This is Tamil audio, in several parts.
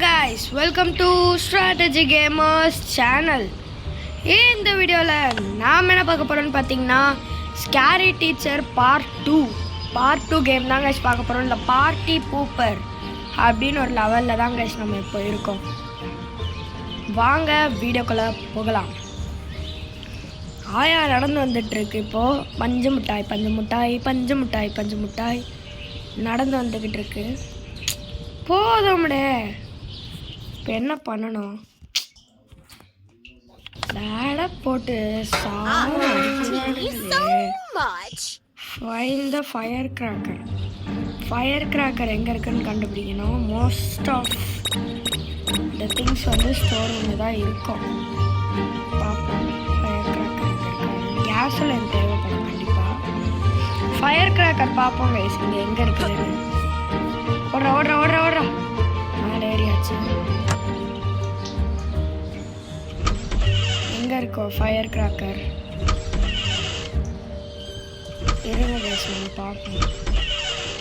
guys, welcome to Strategy Gamers channel. இந்த வீடியோவில் நாம் என்ன பார்க்க போகிறோம்னு பார்த்தீங்கன்னா ஸ்கேரி டீச்சர் பார்ட் 2 கேம் தான் கைஸ் பார்க்க போகிறோம். இந்த பார்ட்டி பூப்பர் அப்படின்னு ஒரு லெவலில் தான் கைஸ் நம்ம இப்போ இருக்கோம். வாங்க வீடியோக்குள்ளே போகலாம். ஆயா நடந்து வந்துட்டுருக்கு. இப்போது பஞ்சு மிட்டாய் நடந்து வந்துக்கிட்டு இருக்கு. போதும்டே, இப்போ என்ன பண்ணணும்? போட்டு இந்த ஃபயர் கிராக்கர் எங்கே இருக்குன்னு கண்டுபிடிக்கணும். மோஸ்ட் ஆஃப் த திங்ஸ் வந்து ஸ்டோர் ரூமில் தான் இருக்கும். பார்ப்போம் ஃபயர் கிராக்கர் எங்கே இருக்கு. கேஸில் எனக்கு தேவைப்படும் கண்டிப்பாக. ஃபயர் கிராக்கர் பார்ப்போம் கைஸ் இங்கே எங்கே இருக்குதுன்னு. ஓடுறா மேலே ஏறியாச்சு. எங்கே இருக்கோ ஃபயர் கிராக்கர்? இருங்க கைஸ் நம்ம பார்ப்போம்.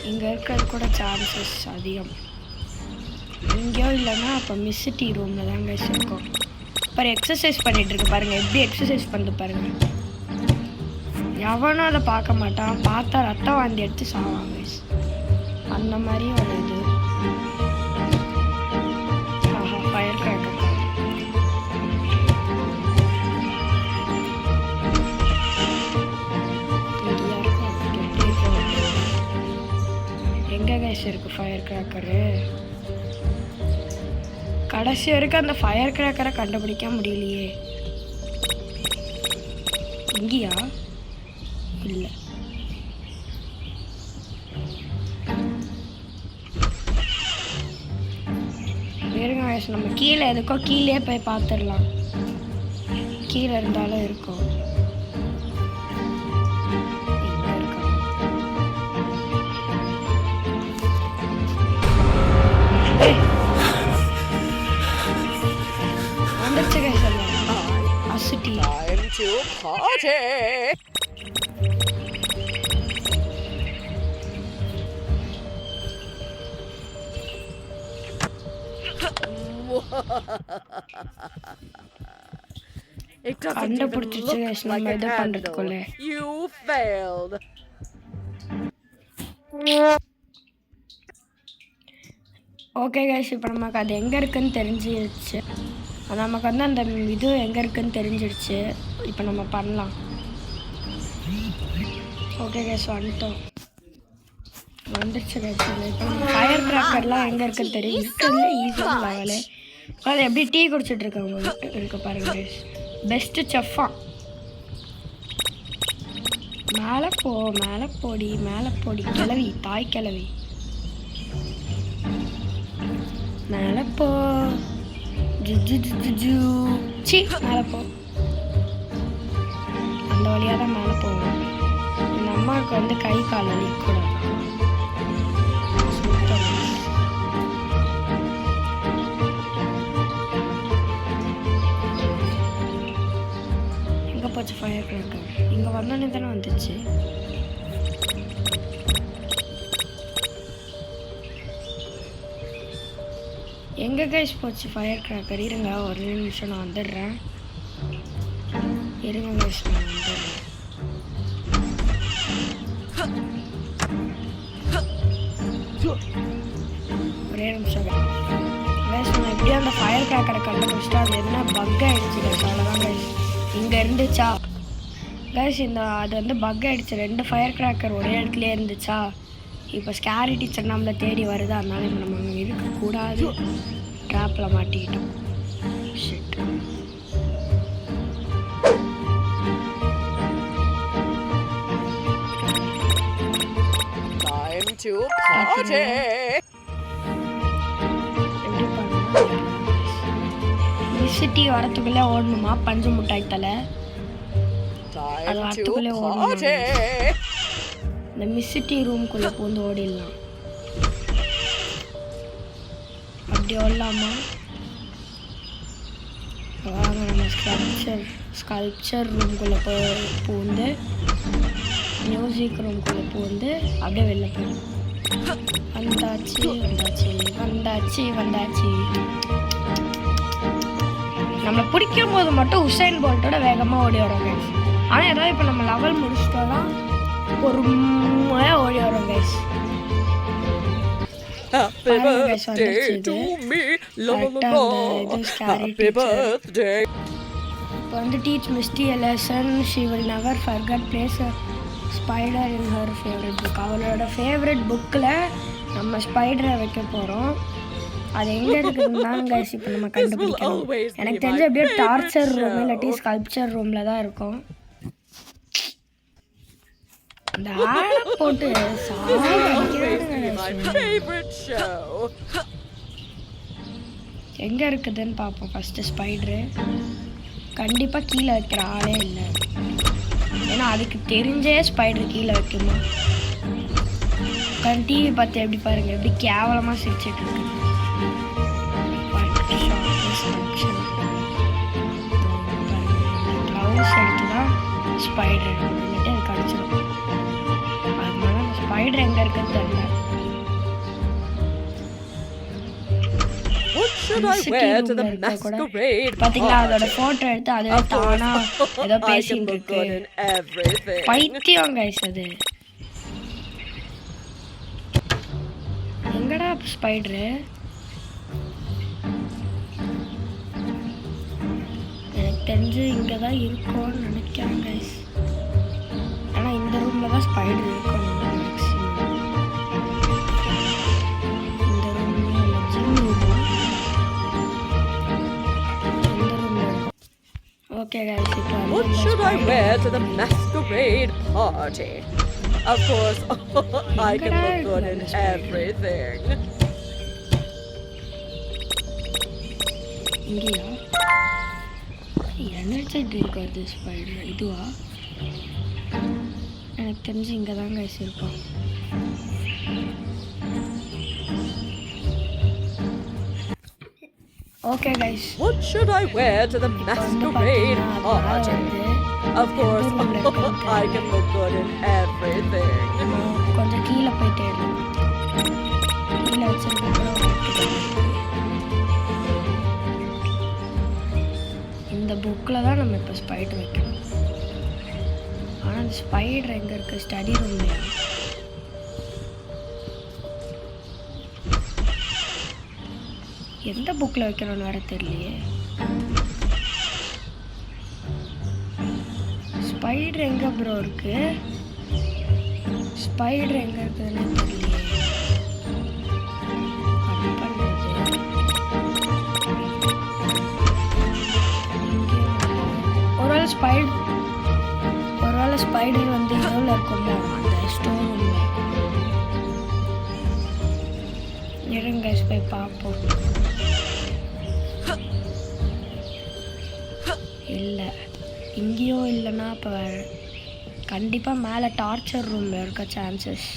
இங்கே இருக்கிறது கூட சான்சஸ் அதிகம். எங்கேயோ இல்லைன்னா அப்போ மிஸ்ஸிட்டி ரூமில் தான் கைஸ் இருக்கும். இப்போ எக்ஸசைஸ் பண்ணிகிட்டு இருக்கு பாருங்கள். எப்படி எக்ஸசைஸ் பண்ணுது பாருங்கள். எவனும் அதை பார்க்க மாட்டான். பார்த்தா ரத்தம் வாந்தி எடுத்து சாவாங்க கைஸ். அந்த மாதிரி ஒரு இது. ஃபயர் கிராக்கர் எங்கே கைஸ் இருக்கு ஃபயர் கிராக்கரு? கடைசி வரைக்கும் அந்த ஃபயர் கிராக்கரை கண்டுபிடிக்க முடியலையே. இங்கேயா? இல்லை. இருங்க கைஸ் நம்ம கீழே எதுக்கோ கீழே போய் பார்த்துடலாம். கீழே இருந்தாலும் இருக்கும். வந்துருச்சு கைஸ் அசிட்டி. கண்டுபிடிச்சிச்சு கைஸ் நம்ம இது பண்றதுக்குள்ள. You failed. ஓகே கைஸ் இப்போ நமக்கு அது எங்கே இருக்குன்னு தெரிஞ்சிருச்சு. நமக்கு வந்து அந்த இது எங்கே இருக்குன்னு தெரிஞ்சிடுச்சு. இப்போ நம்ம பண்ணலாம். ஓகே கைஸ் வந்துடுச்சு கைஸ். இப்போ ஃபயர் கிராக்கர்லாம் எங்கே இருக்குன்னு தெரியும். இருக்கிறதுல ஈஸியாக லெவலு. அது எப்படி டீ குடிச்சிட்டு இருக்கவங்க இருக்கு பாருங்க கைஸ். பெஸ்ட்டு செஃப்பா. மேலே போடி கிளவி, தாய் கிளவி. மேலே போ சி மேலே போ. அந்த வழியாக தான் மேலே போவோம். இந்த அம்மாவுக்கு வந்து கை கால் வலிக்கூடாது. எங்கே போச்சு ஃபயர் கிராக்கர்? இங்கே வந்தோடனே தானே வந்துச்சு. எங்கே கைஸ் போச்சு ஃபயர் கிராக்கர்? இருங்க ஒரு நிமிஷம் நான் வந்துடுறேன். இருங்க கைஸ் நான் வந்துடுறேன். ஒரே நிமிஷம் கைஸ். நான் எப்படியும் அந்த ஃபயர் கிராக்கரை கண்டுபிடிச்சிட்டா அது என்ன பக் ஆகிடுச்சு கைஸ். அவ்வளோதான் கைஸ். இங்கே இருந்துச்சா கைஸ் அது வந்து பக் ஆகிடுச்சு. 2 ஃபயர் கிராக்கர் ஒரே இடத்துலேயே இருந்துச்சா. இப்போ ஸ்கேரி டீச்சர் நம்மளை தேடி வருது. அதனால இப்போ நம்ம அங்கே இருக்கக்கூடாது. ட்ராப்பில் மாட்டிக்கிட்டோம். ஷிட். எப்படி பண்ணலாம்? மிஸ்ஸிட்டி வரத்துக்குள்ளே ஓடணுமா? பஞ்சு மிட்டாய் தலை அது வரத்துக்குள்ளே ஓடணும். இந்த மிஸ்ஸிட்டி ரூம்குள்ளே பூந்து ஓடிடலாம். அப்படி ஓடலாமா? வாங்க நம்ம ஸ்கல்ப்சர் ரூம்குள்ளே பூந்து மியூசிக் ரூம்குள்ளே பூந்து அப்படியே வெளில போயிடும். வந்தாச்சு வந்தாச்சு வந்தாச்சு வந்தாச்சு. நம்மளை பிடிக்கும் போது மட்டும் உசைன் போல்ட்டோட வேகமாக ஓடி வரோம் கைஸ். ஆனால் ஏதாவது இப்போ நம்ம லெவல் முடிச்சிட்டோம்னா பொறுமையாக ஓடி வரோம் guys. Happy birthday to me. La la la la. Happy birthday. இப்போ வந்து teach மிஸ்டி a lesson she will never forget place a spider in her favorite book. அவளோட ஃபேவரட் புக்கில் நம்ம ஸ்பைடரை வைக்க போகிறோம். அது எங்கே இருக்குதுன்னு தான் கைஸ் இப்போ நம்ம கண்டுபிடிக்கணும். எனக்கு தெரிஞ்ச அப்படியே டார்ச்சர் ரூம் இல்லாட்டி ஸ்கல்ப்சர் ரூமில் தான் இருக்கும். அந்த ஆளை போட்டு எங்கே இருக்குதுன்னு பார்ப்போம். ஃபஸ்ட்டு ஸ்பைடரு கண்டிப்பாக கீழே வைக்கிற ஆளே இல்லை. ஏன்னா அதுக்கு தெரிஞ்சே ஸ்பைடர் கீழே வைக்கணும். டிவி பார்த்து எப்படி பாருங்க, எப்படி கேவலமாக சிரிச்சிட்டு இருக்கு. க்ளவுஸ் எடுத்து தான் ஸ்பைடர் எடுத்துட்டு அது கடிச்சிடும். அதனால அந்த ஸ்பைடர் எங்கே இருக்குன்னு தெரியல. பாத்தீங்களா அதோட போட்டோ எடுத்து அதோட தானா ஏதோ பேசிட்டு இருக்கு. பைத்தியம் கைஸ் அது. எங்கடா ஸ்பைடரு? எனக்கு தெரிஞ்சு இங்கே தான் இருக்கும்னு நினைக்கிறேன் கைஸ். ஆனால் இந்த ரூமில் தான் ஸ்பைடர் இருக்கும் மேக்ஸிமம். இந்த ரூம்ல ஜிம் ரூம். இந்த ரூமில் இருக்கும். ஓகே கைஸ், இப்போ What should I wear to the masquerade party? Of course, I can look good in everything. இங்கேயா எனர்ஜி ட்ரிங்க் வருது ஸ்பைடர். இதுவா? எனக்கு தெரிஞ்சு இங்கே தான் கைஸ் இருக்கும். Okay guys, What should I wear to the masquerade party? Of course, I can look good in everything. கொஞ்சம் கீழே போய் தேடலாம். கீழே வச்சிருக்கோம். இந்த புக்கில் தான் நம்ம இப்போ ஸ்பைடர் வைக்கணும். ஆனால் அந்த ஸ்பைடர் எங்கே இருக்குது? ஸ்டடி ரூம்லையா? எந்த புக்கில் வைக்கணும்னு வேறு தெரியலையே. ஸ்பைடர் எங்கே ப்ரோ இருக்கு? ஸ்பைடர் எங்கே இருக்குதுன்னு தெரியலையே. அது பண்ணுறது ஒருவேளை ஸ்பைடர் வந்து எவ்வளோ இருக்குமோ அந்த ஸ்டோர் ரூமில். இருங்க போய் பார்ப்போம். இல்லை, இங்கேயும் இல்லைன்னா இப்போ கண்டிப்பாக மேலே டார்ச்சர் ரூமில் இருக்க சான்சஸ்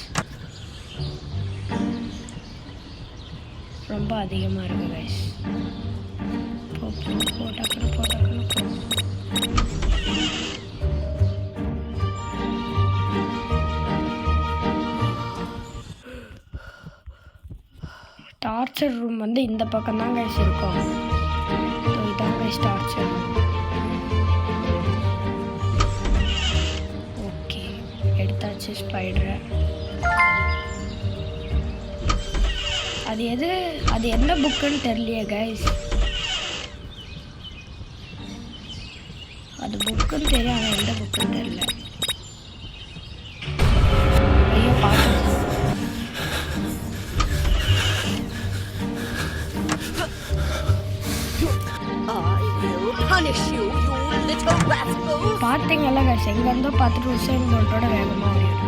ரொம்ப அதிகமாக இருக்குது கைஸ். டக்குனு போ. டார்ச்சர் ரூம் வந்து இந்த பக்கம் தான் கைஸ் இருக்கும். இதான் கைஸ் டார்ச்சர் ரூம். ஓகே, எடுத்தாச்சு ஸ்பைடரை. அது என்ன புக்குன்னு தெரியலையே கைஸ். அது புக்குன்னு தெரியும், ஆனால் எந்த புக்குன்னு தெரியல. ஐயோ பார்த்து பார்த்தீங்களா கைஸ், எங்கேருந்தோ பார்த்துட்டு உசைன் போல்ட்டோட வேகமாக ஓடி எடுத்து.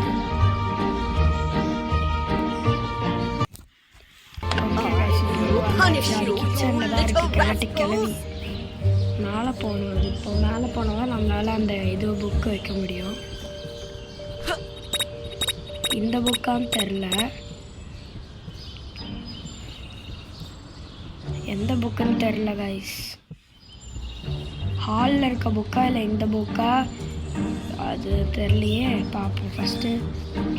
கிச்சனில் தான் இருக்குது கிளவி. மேலே போகணும். இப்போ மேலே போனால் தான் நம்மளால் அந்த இது புக்கு வைக்க முடியும். இந்த புக்கான்னு தெரில, எந்த புக்குன்னு தெரில கைஸ். ஹாலில் இருக்க புக்கா இல்லை இந்த புக்கா அது தெரியலையே, பார்ப்போம். ஃபஸ்ட்டு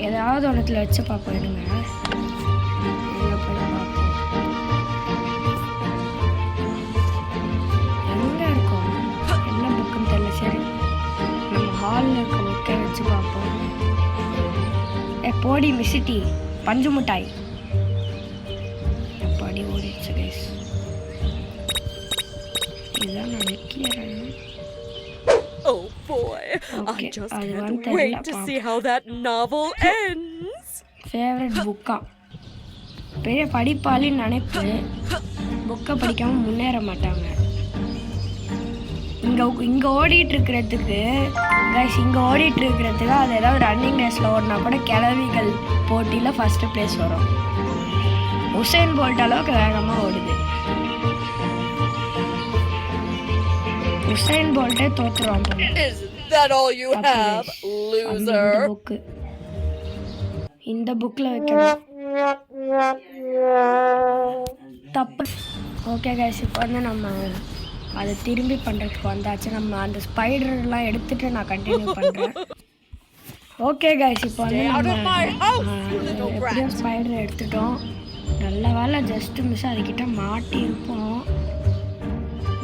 ஏதாவது ஒன்றத்தில் வச்சு பார்ப்போம். இருங்க, எங்கே போய் பார்ப்போம். எங்கே இருக்கும், என்ன புக்குன்னு தெரியல. சரி, நம்ம ஹாலில் இருக்க புக்கை வச்சு பார்ப்போம். போடி மிசிட்டி பஞ்சு மிட்டாய் எப்படி ஓடிச்சு கைஸ். இதுதான் நான் நிற்கிறேன். Oh boy, I just can't wait to see how that novel ends. Favourite புக்கா, பெரிய படிப்பாளின்னு நினைப்பு, புக்கை படிக்காமல் முன்னேற மாட்டாங்க. இங்கே ஓடிட்டு இருக்கிறதுக்கு கைஸ், இங்கே ஓடிட்டு இருக்கிறதுக்கு அது ஏதாவது ரன்னிங் ரேஸில் ஓடினா கூட கிழவிகள் போட்டியில் ஃபஸ்ட்டு ப்ளேஸ் வரும். உசைன் போல்ட் அளவுக்கு வேகமாக ஓடுது. உசைன் போல்ட்டே தோற்றுருவான் போல. புக்கு இந்த புக்கில் வைக்கணும். தப்பு. ஓகே கைஸ், இப்போ வந்து நம்ம அதை திரும்பி பண்ணுறதுக்கு வந்தாச்சு. நம்ம அந்த ஸ்பைடர்லாம் எடுத்துகிட்டு நான் கண்டினியூ பண்ணுறேன். ஓகே கைஸ், இப்போ வந்து நம்ம எப்படியும் ஸ்பைடர் எடுத்துட்டோம். நல்ல வேலை, ஜஸ்ட்டு மிஸ் அதுக்கிட்ட மாட்டியிருப்போம்.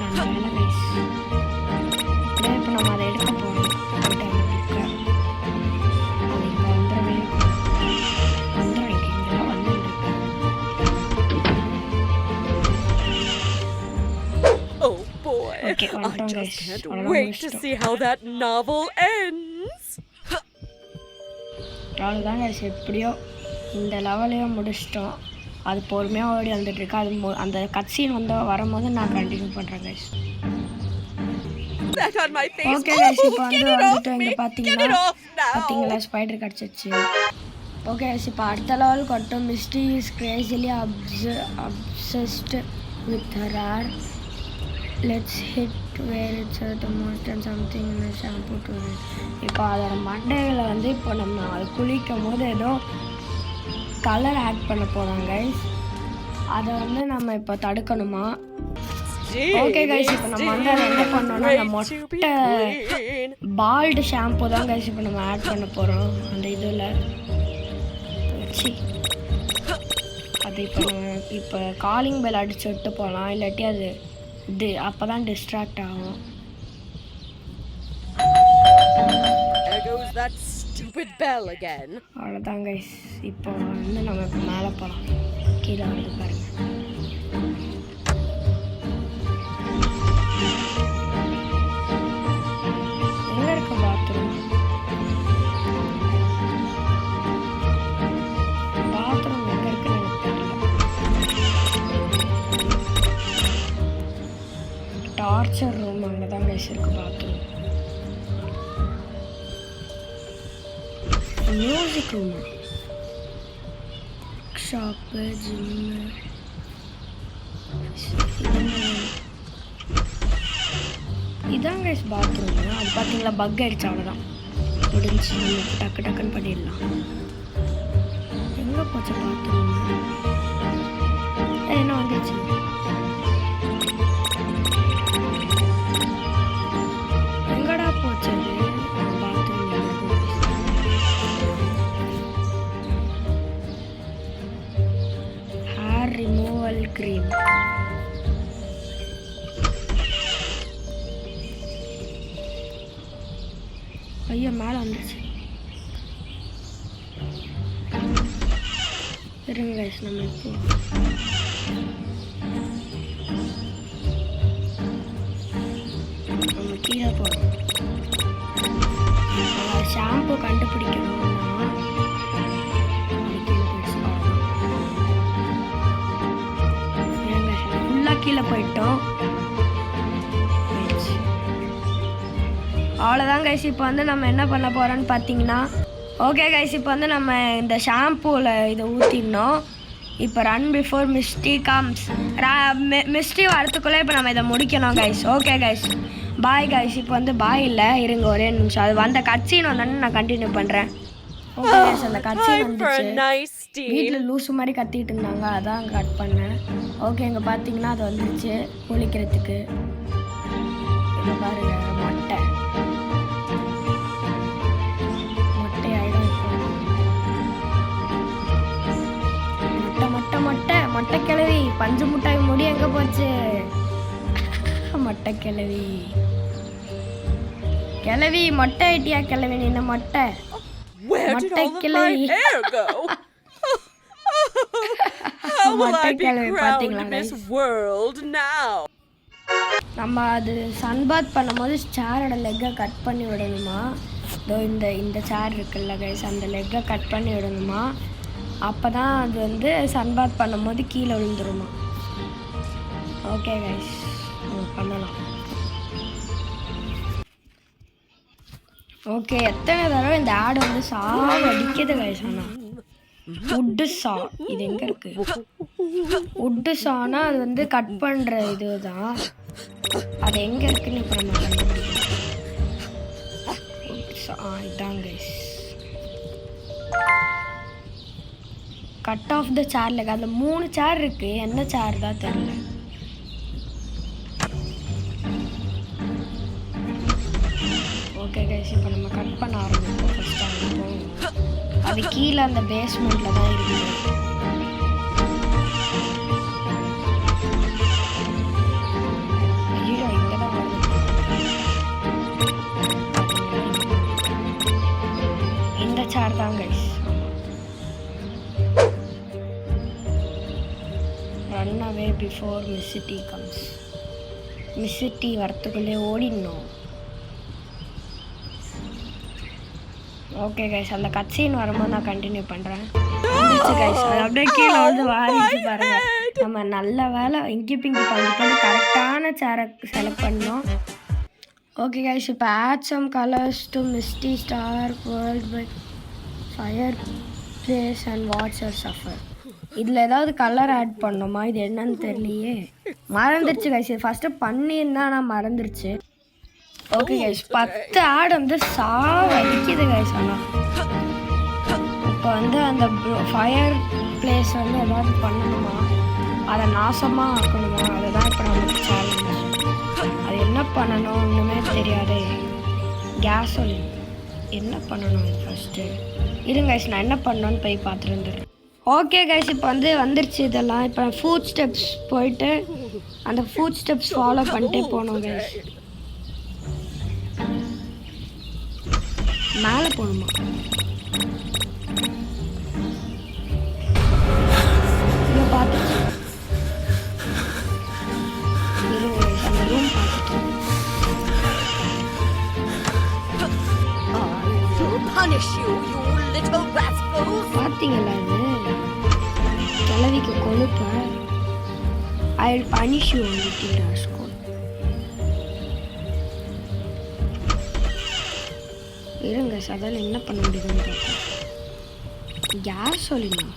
நல்ல வேலை கைஸ். இப்போ நம்ம அதை எடுக்க போகிறோம். அது இங்கே வந்துடவே வந்துடும். இங்கெல்லாம் வந்துருக்கு. Okay, I just can't wait to see how that novel ends. அவ்வளோதான் கைஸ், எப்படியோ இந்த லெவலையும் முடிச்சிட்டோம். அது பொறுமையாக ஓடி வந்துட்டுருக்கு. அது அந்த கட்சீன் வரும்போது நான் கண்டினியூ பண்ணுறேன் கைஸ். ஓகே கைஸ், இப்போ வந்துட்டு இங்கே பார்த்தீங்களா ஸ்பைடர் கிடச்சிச்சு. ஓகே கைஸ், இப்போ அடுத்த லெவல் கொட்டும். Misty is crazily obsessed with her. Let's hit where it's the most and something in shampoo to. இப்போ அதோட மண்டைகளை வந்து இப்போ நம்ம அது குளிக்கும் போது ஏதோ கலர் ஆட் பண்ண போகிறோம் கைஸ். அதை வந்து நம்ம இப்போ தடுக்கணுமா? ஓகே கைஸ், இப்போ நம்ம வந்து அதை என்ன பண்ணோம்னா, அந்த மொட்டை பால்டு ஷாம்பு தான் கைஸ் இப்போ நம்ம ஆட் பண்ண போகிறோம் அந்த இதில் வச்சு. அது இப்போ காலிங் பெல் அடிச்சு விட்டு போகலாம், இல்லாட்டி அது அப்போ தான் டிஸ்ட்ராக்ட் ஆகும். அவ்வளோதான் கைஸ், இப்போ வந்து நம்ம இப்போ மேலே போகலாம். கீழே வந்து பாருங்க. எங்கே இருக்கு பாத்ரூம்? பாத்ரூம் எங்கே இருக்குன்னு எனக்கு தெரியல. டார்ச்சர் ரூம் அங்கே தான் கைஸ் இருக்கு bathroom. Music room, shop, gym. இதான் கைஸ் பாத்ரூம். அது பார்த்தீங்களா, பக் ஆகிடுச்சு. அவ்வளோதான், முடிஞ்சு. நம்ம டக்கு டக்குன்னு பண்ணிடலாம். எங்கே போச்சு பாத்ரூம்? என்ன வந்துச்சு? எங்கடா போச்சு அது பாத்ரூம்? Hair removal cream. ஐயோ, மேலே வந்துச்சு. இருங்க கைஸ், நம்ம இப்போ நம்ம கீழே போகிறோம். ஷாம்பு கண்டுபிடிக்கணும்னா கீழே போயிடுச்சு. ஃபுல்லாக கீழே போயிட்டோம். அவ்வளோதான் கைஸ், இப்போ வந்து நம்ம என்ன பண்ண போகிறோன்னு பார்த்தீங்கன்னா, ஓகே கைஸ், இப்போ வந்து நம்ம இந்த ஷாம்பூவில் இதை ஊற்றிடணும். இப்போ ரன் பிஃபோர் மிஸ்டி கம்ஸ். மிஸ்டி வரத்துக்குள்ளே இப்போ நம்ம இதை முடிக்கணும் guys. Okay guys, bye guys. இப்போ வந்து பாய் இல்லை, இருங்க ஒரே நிமிஷம். அது வந்த கட்சீன் வந்தோன்னு நான் கண்டினியூ பண்ணுறேன். ஓகே கைஸ், அந்த கட்சீன் வந்துச்சு. வீட்டில் லூஸு மாதிரி கத்திட்டு இருந்தாங்க, அதான் கட் பண்ணேன். ஓகே, இங்கே பார்த்தீங்கன்னா அது வந்துருச்சு குளிக்கிறதுக்கு. இங்கே பாருங்க, மொட்டை. மொட்டை கிழவி பஞ்சு முட்டாய் முடி எங்கே போச்சு? மொட்டை கிழவி கிழவி மொட்டை ஐட்டியா கிழவி நின்ன மொட்டை Where did மொட்டை all of my கிழவி hair go? How will I மொட்டை be கிழவி crowned பார்த்தீங்களா Miss World now? நம்ம அது சன்பாத் பண்ணும்போது சேரோட லெக்கை கட் பண்ணி விடணுமா? இதோ இந்த சேர் இருக்குல்ல கைஸ், அந்த லெக்கை கட் பண்ணி விடணுமா? அப்போ தான் அது வந்து சன்பாத் பண்ணும்போது கீழே விழுந்துருமா. ஓகே கைஸ், பண்ணலாம். ஓகே, எத்தனை தடவை இந்த ஆடு வந்து அடிக்குது கைஸ். ஆனால் உட்டு சா இது எங்கே இருக்கு? உட்டு சானா அது வந்து கட் பண்ணுற இது தான். அது எங்கே இருக்குன்னு இப்போ நம்ம கண்டுபிடிக்கணும். இதான் கைஸ், கட் ஆஃப் த சேர்ல அதில் 3 சேர் இருக்கு. என்ன சேர் தான் தெரியல. ஓகே கைஸ், இப்போ நம்ம கட் பண்ண ஆரம்பிப்போம். ஃபர்ஸ்ட் அங்கே போவோம். அது கீழே அந்த பேஸ்மெண்ட்ல தான் இருக்குது. ஐயோ, இங்கே தான் வருது. இந்த சேர் தான் guys. Run away before Misty comes. Misty வரத்துக்குள்ளே ஓடிடணும். ஓகே கைஸ், அந்த கட் சீன் வரும்போது நான் கண்டினியூ பண்ணுறேன். கைஸ், அது அப்படியே கீழே வந்து வாரிச்சு பாருங்க. நம்ம நல்ல வேலை இங்கி பிங்கி பண்ணி கரெக்டான சேரை செலக்ட் பண்ணோம். ஓகே கைஸ், இப்போ add some colours to Misty star world by fireplace and watch her suffer. இதில் ஏதாவது கலர் ஆட் பண்ணோமா? இது என்னன்னு தெரியலையே, மறந்துருச்சு கைஸ். ஃபஸ்ட்டு பண்ணியிருந்தா நான் மறந்துருச்சு. ஓகே கைஸ், 10 ஆடு வந்து அடிக்குது கைஸ். ஆனால் இப்போ வந்து அந்த ஃபயர் பிளேஸ் வந்து ஏதாவது பண்ணணுமா? அதை நாசமாக ஆக்கணுமா? அதுதான் இப்போ நமக்கு சேலஞ்ச். அது என்ன பண்ணணும் ஒன்றுமே தெரியாதே. கேஸோலின் என்ன பண்ணணும் ஃபஸ்ட்டு? இருங்க கைஸ், நான் என்ன பண்ணணும்னு போய் பார்த்துட்டு வந்துடுறேன். ஓகே கைஸ், இப்போ வந்து வந்துருச்சு இதெல்லாம். இப்போ ஃபுட் ஸ்டெப்ஸ் போயிட்டு அந்த ஃபுட் ஸ்டெப்ஸ் ஃபாலோ பண்ணிட்டே போகணும் கைஸ். மேலே போகணுமா? இங்கே பார்த்துச்சு. அந்த ரூம் பார்த்துட்டோம். பார்த்தீங்களா இது கிழவிக்கு கொழுப்ப? I will punish you with ராஸ்கோ. இருங்க சதால் என்ன பண்ண முடியுதுன்னு பார்ப்போம். கேஸ் சொல்லிடலாம்.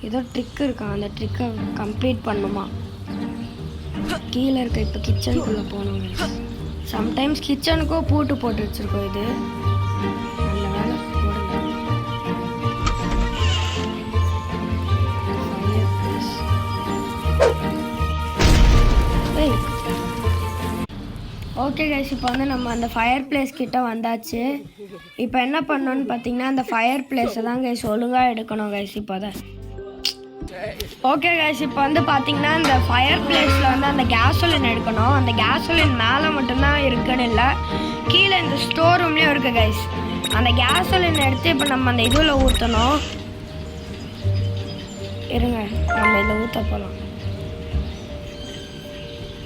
ஏதோ ட்ரிக் இருக்கா, அந்த ட்ரிக்கை கம்ப்ளீட் பண்ணுமா? கீழே இருக்க இப்போ கிச்சனுக்குள்ளே போனோங்க. சம்டைம்ஸ் கிச்சனுக்கோ பூட்டு போட்டு வச்சுருக்கோம். இது நல்ல வேலை போடல. ஓகே கைஸ், இப்போ வந்து நம்ம அந்த ஃபயர் பிளேஸ் கிட்ட வந்தாச்சு. இப்போ என்ன பண்ணணும்னு பார்த்தீங்கன்னா அந்த ஃபயர் பிளேஸை தான் கைஸ் ஒழுங்காக எடுக்கணும் கைஸ். இப்போ தான் ஓகே கைஸ், இப்போ வந்து பார்த்தீங்கன்னா இந்த ஃபயர் பிளேஸில் வந்து அந்த கேஸோலின் எடுக்கணும். அந்த கேஸோலின் மேலே மட்டும்தான் இருக்குன்னு இல்லை, கீழே இந்த ஸ்டோர் ரூம்லேயும் இருக்குது கைஸ். அந்த கேஸோலின் எடுத்து இப்போ நம்ம அந்த இதில் ஊற்றணும். இருங்க, நம்ம இதில் ஊற்ற போகலாம்.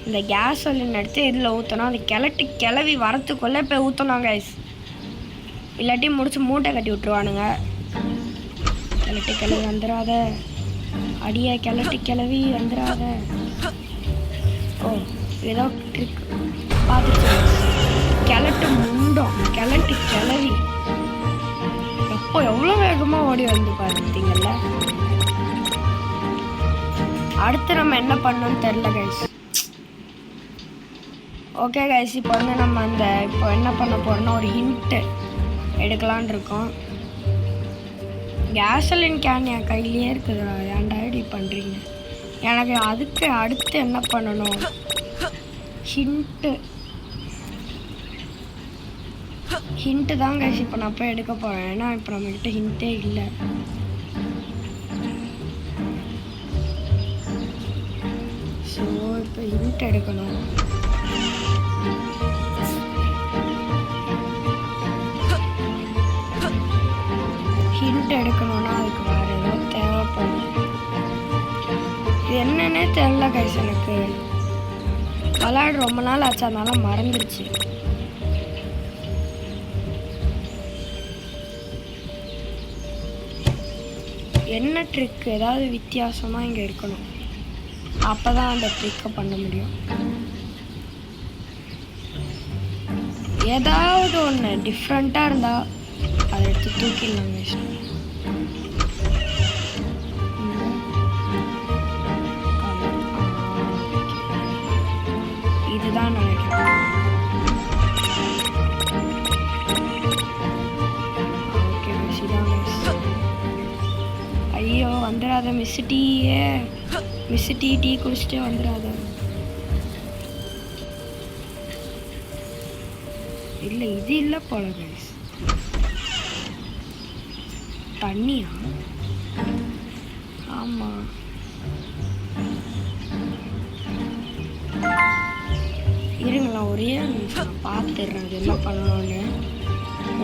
இந்த கேஸோலின் எடுத்து இதில் ஊற்றணும். அது கிளவி வரத்துக்குள்ளே இப்போ ஊற்றணும் கைஸ். இல்லாட்டி முடிச்சு மூட்டை கட்டி விட்ருவானுங்க. கிளவி வந்துடாத, அடியா கிளவி வந்துடாத. ஓ, ஏதோ ட்ரிக் பார்த்துட்டு கிளட்டு முண்டோம். கிளவி எப்போ எவ்வளோ வேகமாக ஓடி வந்து பார்த்தீங்கல்ல. அடுத்து நம்ம என்ன பண்ணோன்னு தெரில கைஸ். ஓகே கைஸ், இப்போ வந்து நம்ம இப்போ என்ன பண்ண போகிறோம்னா ஒரு ஹிண்ட்டு எடுக்கலான் இருக்கோம். கேஸோலின் கேன் என் கையிலேயே இருக்குதுடா, ஏன்டா இப்படி பண்ணுறீங்க? எனக்கு அதுக்கு அடுத்து என்ன பண்ணணும்? ஹிண்ட்டு தான் கைஸ் இப்போ நான் போய் எடுக்க போகிறேன். ஏன்னா இப்போ நம்மக்கிட்ட ஹிண்ட்டே இல்லை. ஸோ இப்போ ஹிண்ட் எடுக்கணும். ஹிண்ட் எடுக்கணும்னா அதுக்கு வேறு ஏதோ தேவைப்படும். இது என்னன்னே தெரியல கைஸ். எனக்கு விளையாட ரொம்ப நாள் ஆச்சு, அதனால மறந்துடுச்சு. என்ன ட்ரிக் ஏதாவது வித்தியாசமாக இங்கே இருக்கணும். அப்போ தான் அந்த ட்ரிக்கை பண்ண முடியும். ஏதாவது ஒன்று டிஃப்ரெண்ட்டாக இருந்தால் அதை எடுத்து தூக்கிடலாம் கைஸ். இதுதான் நினைக்கிறேன். ஓகே கைஸ், இதான் கைஸ். ஐயோ வந்துடாத மிஸ் டீயே. மிஸ் டீ குடிச்சிட்டே வந்துடாத. இல்லை இது இல்லை போல கைஸ். தண்ணியா? ஆமாம். இருங்களா ஒரே நிமிஷம் பார்த்துடுறேன் அது என்ன பண்ணணும்னு.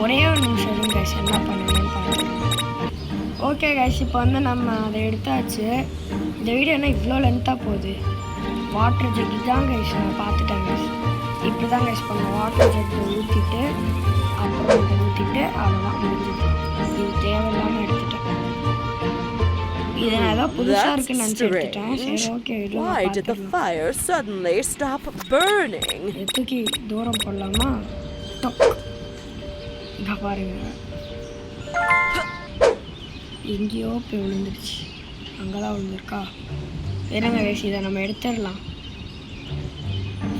ஒரே ஒரு நிமிஷம் இருங்க கைஸ், என்ன பண்ணணும்னு பார்த்துடுறேன். ஓகே கைஸ், இப்போ வந்து நம்ம அதை எடுத்தாச்சு. இந்த வீடியோ என்ன இவ்வளோ லென்த்தாக போகுது. வாட்டர் ஜக் இதான் கைஸ், நான் பார்த்துட்டேன் கைஸ். இப்படி தான் கைஸ் பண்ணுவோம். வாட்டர் ஜக்கை ஊற்றிட்டு அப்புறம் இதை ஊற்றிட்டு அவ்வளோதான் முடிஞ்சுது. இது தேவையில்லாமல் எடுத்துட்டேன். இது நான் ஏதோ புதுசாக இருக்குன்னு நினச்சி எடுத்துட்டேன். சரி okay. Why did the fire suddenly stop burning? தூக்கி தூரம் போடலாமா? இங்கே பாருங்க, எங்கேயோ போய் விழுந்துருச்சு. அங்கே தான் விழுந்துருக்கா? இருங்க கைஸ், இதை நம்ம எடுத்துடலாம்.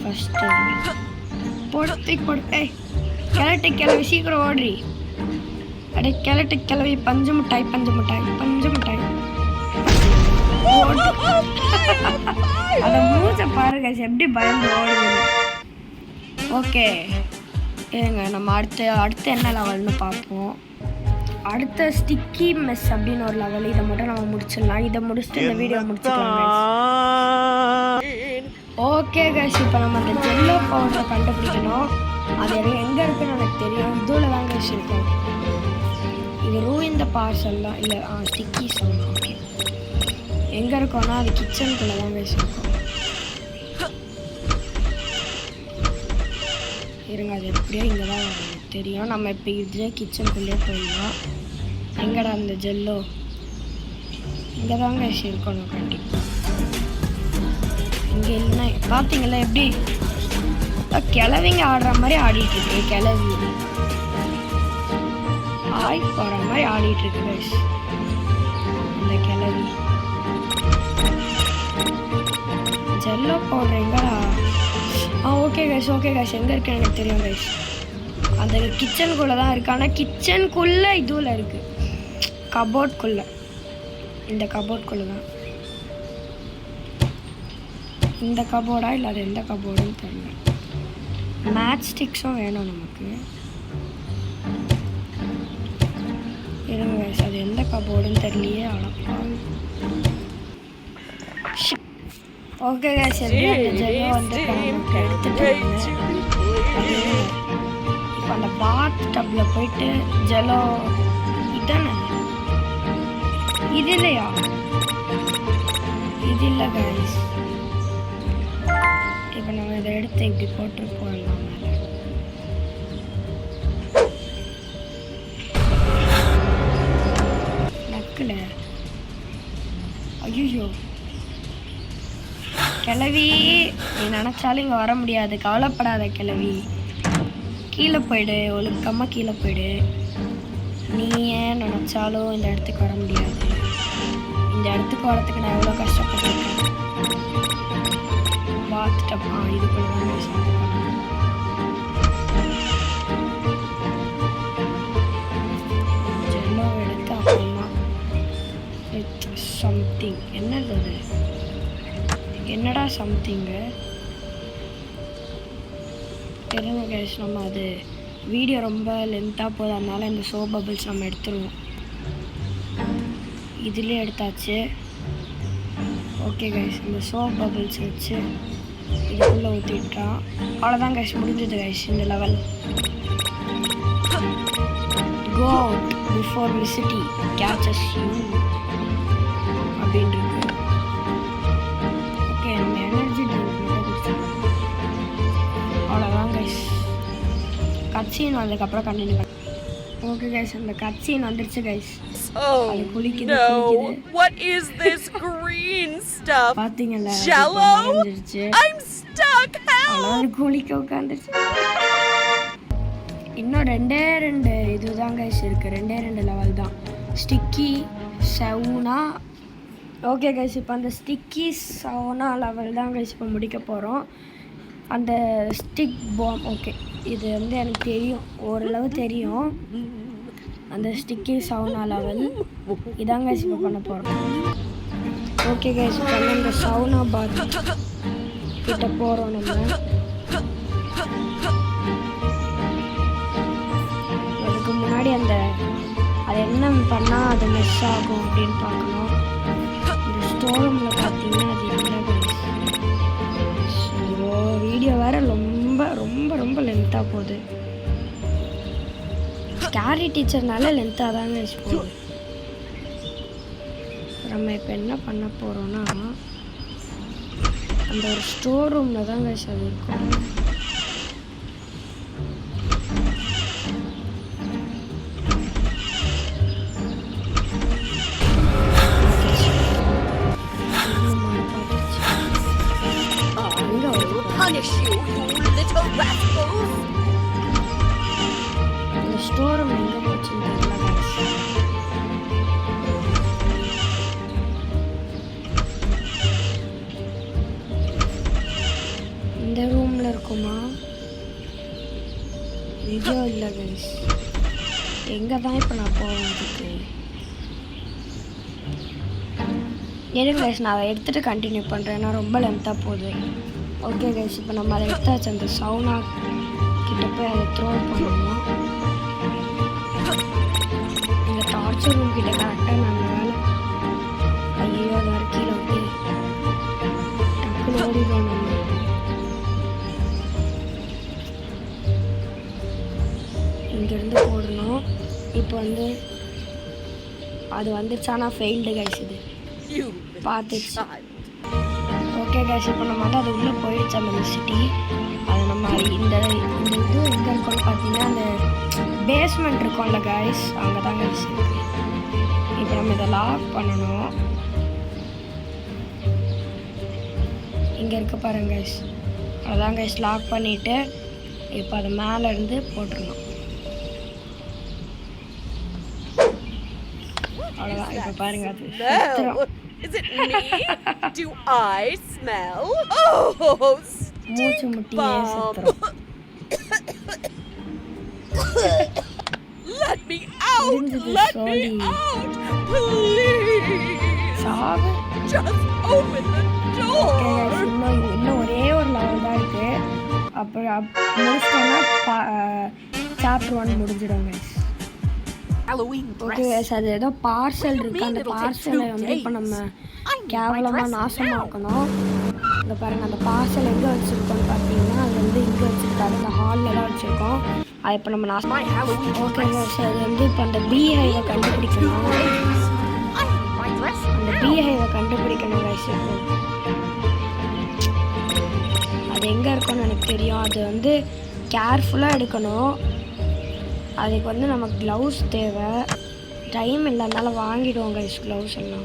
ஃபஸ்ட்டு போடு. ஏய் கிளவி சீக்கிரம் ஓடுறி. அடே கிளவி பஞ்சு மிட்டாய் அதை மூச்சை பாருங்க எப்படி பயந்து ஓடுது. ஓகே இருங்க, நம்ம அடுத்து என்ன லெவல்னு பார்ப்போம். அடுத்த ஸ்டிக்கி மெஸ் அப்படின்னு ஒரு லெவல். இதை மட்டும் நம்ம முடிச்சிடலாம். இதை முடிச்சுட்டு இந்த வீடியோ முடிச்சுக்கலாம். ஓகே கைஸ், இப்போ நம்ம அந்த ஜெல்லோ பவுடரை கண்டுபிடிக்கணும். அது எங்கே இருக்குன்னு எனக்கு தெரியும். இதுவில் தான் கைஸ் இருக்கும். இது ரூயின் த பார்சல் தான். இல்லை ஸ்டிக்கி சவுண்ட். ஓகே எங்கே இருக்கோன்னா அது கிச்சனுக்குள்ளே தான் கைஸ் இருக்கும். இருங்க, அது எப்படியோ இங்கே தான் தெரியும். நம்ம இப்போ இதுலேயே கிச்சனுக்குள்ளேயே போயிடலாம். எங்கடா அந்த ஜெல்லோ? இங்கே தாங்க இருக்கணும் கண்டிப்பாக. இங்கே இல்லைன்னா பார்த்தீங்களா எப்படி கிளவிங்க ஆடுற மாதிரி ஆடிட்டுருக்கு. கிளவி ஆய் போகிற மாதிரி ஆடிட்டுருக்கு கைஸ் இந்த கிளவி. ஜெல்லோ பவுடர் எங்கடா? ஓகே கைஸ் எங்கே இருக்குன்னு எனக்கு தெரியும் கைஸ். அந்த கிச்சனுக்குள்ளே தான் இருக்குது. ஆனால் கிச்சனுக்குள்ளே இதுவில் இருக்குது, கபோர்ட்குள்ளே. இந்த கபோர்ட்குள்ளே தான். இந்த கபோர்டா இல்லை அது எந்த கபோர்டுன்னு தெரியல. மேட்ச் ஸ்டிக்ஸும் வேணும் நமக்கு. இருங்க கைஸ், அது எந்த கபோர்டுன்னு தெரியலையே. அழப்பா. ஓகே கைஸ், எப்படி அந்த ஜெல்லோ வந்து நமக்கு எடுத்துகிட்டு இப்போ அந்த பாத் டப்பில் போயிட்டு ஜெல்லோ இதானே? இது இல்லையா? இது இல்லை கைஸ். இப்போ நம்ம இதை எடுத்து இப்படி போட்டு போடலாம். நக்கல. ஐயோ கிளவி, நீ நினச்சாலும் இங்கே வர முடியாது. கவலைப்படாத கிளவி. கீழே போயிடு, ஒழுக்கமாக கீழே போயிடு. நீ ஏன் நினச்சாலும் இந்த இடத்துக்கு வர முடியாது. இந்த இடத்துக்கு வரத்துக்கு நான் எவ்வளோ கஷ்டப்பட்டுருக்கேன். பார்த்துட்டப்பா இதுக்குள்ள தான் ஜெல்லோ எடுத்து அப்புறமா வித் சம்திங். என்னது அது? என்னடா சம்திங்கு? தெரியுங்க கைஸ், நம்ம அது வீடியோ ரொம்ப லென்த்தாக போகுது, அதனால இந்த சோப் பபிள்ஸ் நம்ம எடுத்துருவோம். இதுலேயே எடுத்தாச்சு. ஓகே கைஸ், இந்த சோப் பபிள்ஸ் வச்சு இதுக்குள்ளே ஊற்றிட்டான். அவ்வளோதான் கைஸ், முடிஞ்சது கைஸ் இந்த level. Go out before Misty catches you அப்படின்னு இருக்கு. ஓகே, நம்ம எனர்ஜி ட்ரிங்க் மட்டும் குடிச்சிடலாம். அவ்வளோதான் கைஸ், கட்சீன் வந்ததுக்கப்புறம் கண்டினியூ பண்ண. ஓகே கைஸ், அந்த கட்சீன் வந்துருச்சு guys. Oh no, what is this green stuff? பாத்தீங்களா, Jello? I'm stuck, help! குளிக்க உட்காந்துருச்சு. இன்னும் ரெண்டு இதுதான் கைஸ் இருக்குது, ரெண்டு லெவல் தான். Sticky sauna. ஓகே கைஸ், இப்போ அந்த ஸ்டிக்கி சவுனா லெவல் தான் கைஸ் இப்போ முடிக்க போகிறோம். அந்த ஸ்டிக் பாம். ஓகே, இது வந்து எனக்கு தெரியும், ஓரளவு தெரியும். அந்த ஸ்டிக்கி சவுனா லெவல் இதான் கைஸ் இப்போ பண்ண போகிறோம். ஓகே கைஸ், இப்போ இந்த சவுனா பாத் கிட்ட போகிறோம். நம்ம அதுக்கு முன்னாடி அது என்ன பண்ணால் அது மிஸ் ஆகும் அப்படின்னு பார்க்கணும். இந்த ஸ்டோர் ரூமில் பார்த்தீங்கன்னா அது இல்லை கைஸ். ஸோ வீடியோ வேறு ரொம்ப ரொம்ப ரொம்ப லென்த்தாக போகுது. கேரி டீச்சர்னால லென்த்தாக தான் கைஸ் போகுது. நம்ம இப்போ என்ன பண்ண போகிறோன்னா, அந்த ஒரு ஸ்டோர் ரூமில் தான் கைஸ் அது இருக்கும். Punish you, you little rascals! இந்த ஸ்டோர் ரூம் எங்கே போச்சுன்னு தெரியல கைஸ். இந்த ரூமில் இருக்குமா? வீடியோ இல்லை கைஸ். எங்கே தான் இப்போ நான் போகிறதுக்கு? இருங்க கைஸ், நான் அதை எடுத்துகிட்டு கண்டினியூ பண்ணுறேன், ஏன்னா ரொம்ப லென்த்தாக போகுது. ஓகே கைஸ், இப்போ நம்ம அதை எடுத்தாச்சு. அந்த சவுனா கிட்ட போய் அதை த்ரோ பண்ணணும். இந்த டார்ச்சர் ரூம் கிட்ட கரெக்டாக நான் வேலை. ஐயோ, அது வர கீழே ஓகே டக்குன்னு ஓடிடுவோம் நம்ம. இங்கேருந்து போடணும். இப்போ வந்து அது வந்துச்சானா ஃபெயில்டு கைஸ். இது பார்த்துச்சு. ஓகே கைஸ், இப்போ நம்ம வந்து அது உள்ளே போயிடுச்சு அந்த சிட்டி. அது நம்ம இந்த இது எங்கே இருக்கோன்னு பார்த்தீங்கன்னா, அந்த பேஸ்மெண்ட் இருக்கும்ல கைஸ், அங்கே தான் கைஸ் இருக்குது. இப்போ நம்ம இதை லாக் பண்ணணும். இங்கே இருக்க பாருங்க கைஸ், அதான் கைஸ் லாக் பண்ணிவிட்டு இப்போ அது மேலே இருந்து போட்டுருணும். அவ்வளோதான். இப்போ பாருங்க, அது Is it me? Do I smell? Oh, மூச்சு முட்டியே செத்துரும். Let me out! Let me out! Please! சாவு. Just open the door! இன்னும் ஒரே ஒரு லெவல் தான் இருக்குது. அப்புறம் முடிச்சிட்டோன்னா சாப்டர் 1 முடிஞ்சிடும் கைஸ். ஓகே கைஸ், அது ஏதோ பார்சல் இருக்குது. அந்த பார்சலை வந்து இப்போ நம்ம கேவலமாக நாசமாக்கணும். இங்கே பாருங்கள், அந்த பார்சல் எங்கே வச்சுருக்கோன்னு பார்த்தீங்கன்னா, அது வந்து இங்கே வச்சுருக்காது, அந்த ஹாலில் தான் வச்சுருக்கோம். அதை இப்போ நம்ம நாசமாக. ஓகே கைஸ், அது வந்து இப்போ அந்த பீஹைவை கண்டுபிடிக்கணும். அந்த பீஹைவை கண்டுபிடிக்கணும் கைஸ். அது எங்கே இருக்குன்னு எனக்கு தெரியும். அது வந்து கேர்ஃபுல்லாக எடுக்கணும். அதுக்கு வந்து நமக்கு க்ளவுஸ் தேவை. டைம் இல்லைனால வாங்கிடுவோம் கைஸ் க்ளவுஸ் எல்லாம்.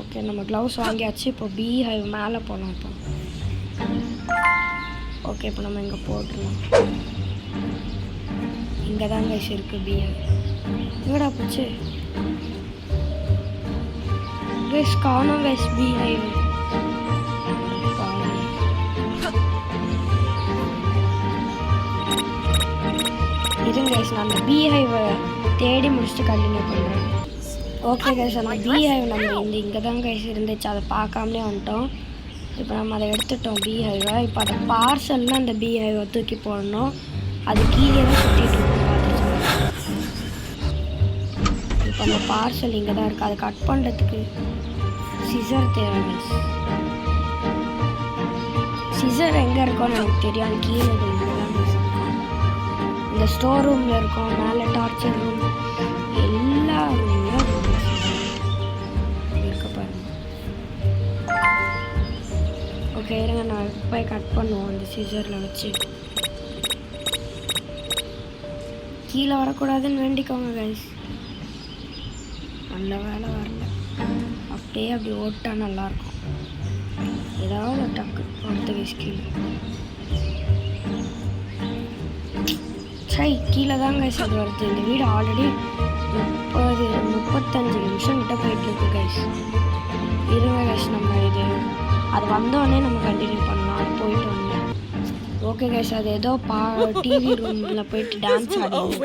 ஓகே, நம்ம க்ளவுஸ் வாங்கியாச்சு. இப்போ பீஹைவ் மேலே போகலாம். இப்போ ஓகே, இப்போ நம்ம இங்கே போட்டுடலாம். இங்கே தான் கைஸ் இருக்குது பீஹைவ். எங்கடா போச்சு கைஸ்? காணோம் கைஸ் பீஹைவ். இருங்க கைஸ், நான் அந்த பீஹைவை தேடி முடிச்சுட்டு கண்டினியூ பண்ணுறேன். ஓகே கைஸ், அந்த பீஹைவ் நம்ம இங்கே தான் கைஸ் இருந்துச்சு, அதை பார்க்காமலே வந்துட்டோம். இப்போ நம்ம அதை எடுத்துட்டோம் பீஹைவை. இப்போ அதை பார்சல்னு அந்த பீஹைவை தூக்கி போடணும். அது கீழே தான் சுற்றிட்டு இருக்கும் பார்த்துட்டு. இப்போ அந்த பார்சல் இங்கே தான் இருக்குது. அதை கட் பண்ணுறதுக்கு சிசர் தேவை. சிசர் எங்கே இருக்கும்னு எனக்கு தெரியும். அது கீழே இங்கே தான் இருக்கும். இந்த ஸ்டோர் ரூமில் இருக்கும், மேலே டார்ச்சர் ரூம், எல்லா ரூம்லையும் இருக்க பாருங்க. ஓகே இருங்க, நான் போய் கட் பண்ணுவோம் அந்த சிசரில் வச்சு. கீழே வரக்கூடாதுன்னு வேண்டிக்கோங்க கைஸ். நல்ல வேலை வரல. அப்படியே அப்படி ஓட்டா நல்லாயிருக்கும். ஏதாவது டக்கு அடுத்த கைஸ் கீழே. சரி கீழே தான் கைஸ் அது வருது. இந்த வீடு ஆல்ரெடி 35 நிமிஷம் கிட்ட போயிட்டுருக்கு கைஸ். இருங்க கைஸ், நம்ம இது அது வந்தோடனே நம்ம கண்டினியூ பண்ணலாம். அது போயிட்டு வந்தோம். ஓகே கைஸ், அது ஏதோ டிவி ரூமில் போயிட்டு டான்ஸ் ஆடிட்டு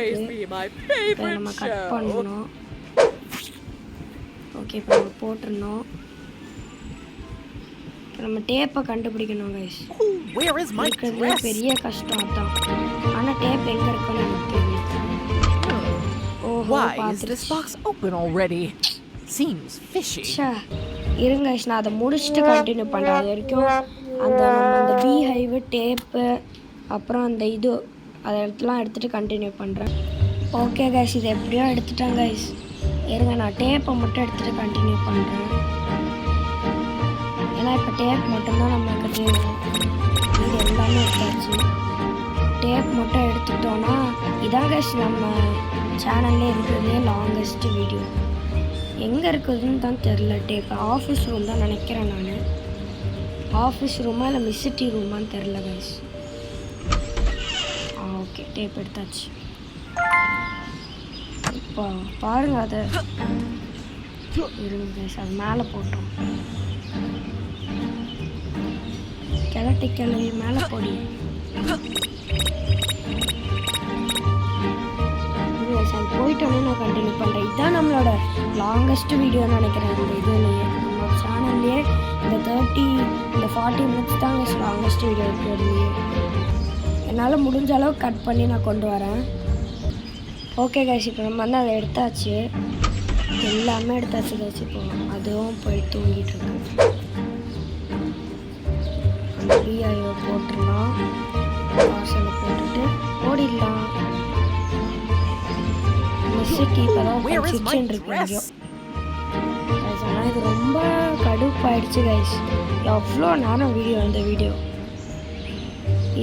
இப்போ நம்ம கட் பண்ணணும். ஓகே இப்போ நம்ம போட்டுருந்தோம். இப்போ நம்ம டேப்பை கண்டுபிடிக்கணும் கைஸ். இருக்கிறதுலே பெரிய கஷ்டம் தான். ஆனால் டேப் எங்கே இருக்குன்னு எனக்கு தெரியும். ஓஹோ இருங்க கைஸ், நான் அதை முடிச்சுட்டு கண்டினியூ பண்ணுறேன். அது வரைக்கும் அந்த பீஹைவு டேப்பு அப்புறம் அந்த இது அதை எடுத்துகிட்டு கண்டினியூ பண்ணுறேன். ஓகே கைஸ், இது எப்படியோ எடுத்துட்டேன் கைஸ். இருங்க நான் டேப்பை மட்டும் எடுத்துகிட்டு கண்டினியூ பண்ணுறேன். ஏன்னா இப்போ டேப் மட்டும்தான் நமக்கு தேவை. இது எல்லாமே எடுத்தாச்சு. டேப் மட்டும் எடுத்துட்டோன்னா இதான் கைஸ் நம்ம சேனல்லே இருக்கிறதுலே லாங்கஸ்ட் வீடியோ. எங்கே இருக்குதுன்னு தான் தெரில. டேப் ஆஃபீஸ் ரூம் தான் நினைக்கிறேன் நான். ஆஃபீஸ் ரூமா இல்லை மிஸ்ஸிட்டி ரூமான்னு தெரில கைஸ். ஓகே டேப் எடுத்தாச்சு. இப்போ பாருங்க அதை இருங்க கைஸ், அது மேலே போட்டோம். கிளவி மேலே போடி. அது போயிட்டோன்னே நான் கண்டினியூ பண்ணுறேன். இதுதான் நம்மளோட லாங்கஸ்ட் வீடியோன்னு நினைக்கிறேன். இந்த இதுலேயே நம்ம சேனல்லையே இந்த 40 மினிட்ஸ் தான் லாங்கஸ்ட் வீடியோ இருக்கிறதுலையே. என்னால் முடிஞ்ச அளவு கட் பண்ணி நான் கொண்டு வரேன். ஓகே கைஸ், இப்போ நம்ம வந்து அதை எடுத்தாச்சு. எல்லாமே எடுத்தாச்சு கைஸ். இப்போ அதுவும் போய் தூங்கிட்டு இருக்கு. அந்த பிஐஓ போட்டுடலாம். பார்சலை போட்டுட்டு ஓடிடலாம். மிஸ்ஸிட்டி இப்போ தான் கிச்சன் இருக்கு இங்கேயோ. ஆனால் இது ரொம்ப கடுப்பாயிடுச்சு கைஸ். எவ்வளோ நேரம் இந்த வீடியோ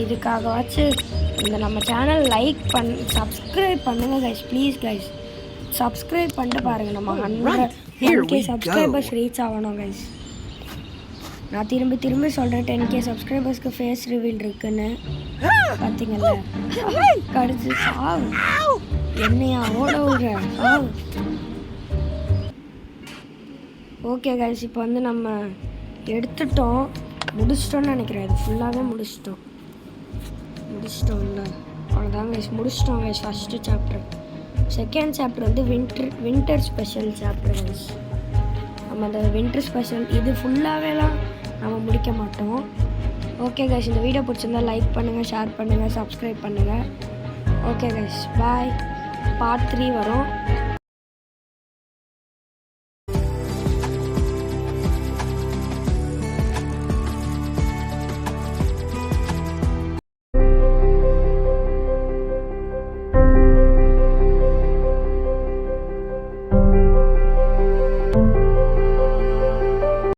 இதுக்காகவாச்சு இந்த நம்ம சேனல் சப்ஸ்கிரைப் பண்ணுங்க கைஸ். ப்ளீஸ் கைஸ் சப்ஸ்கிரைப் பண்ணிட்டு பாருங்கள். நம்ம 100K சப்ஸ்கிரைபர்ஸ் ரீச் ஆகணும் கைஸ். நான் திரும்பி சொல்கிறேன், 10K சப்ஸ்கிரைபர்ஸ்க்கு ஃபேஸ் ரிவீல் இருக்குன்னு. பார்த்தீங்கல்ல, கடிச்சு சாவு. என்னையா ஓட விடுற சாவு. ஓகே கைஸ், இப்போ வந்து நம்ம முடிச்சிட்டோம்னு நினைக்கிறேன். இது ஃபுல்லாகவே முடிச்சிட்டோம்ல. அவ்வளோதான் கைஸ், முடிச்சிட்டோம் guys first chapter. Second chapter வந்து வின்டர் ஸ்பெஷல் சாப்டர் கைஸ். நம்ம அந்த வின்டர் ஸ்பெஷல் இது ஃபுல்லாகவேலாம் நம்ம முடிக்க மாட்டோம். ஓகே கைஸ், இந்த வீடியோ பிடிச்சிருந்தா லைக் பண்ணுங்கள், ஷேர் பண்ணுங்கள், சப்ஸ்கிரைப் பண்ணுங்கள். ஓகே கைஸ், பாய். பார்ட் 3 வரும்.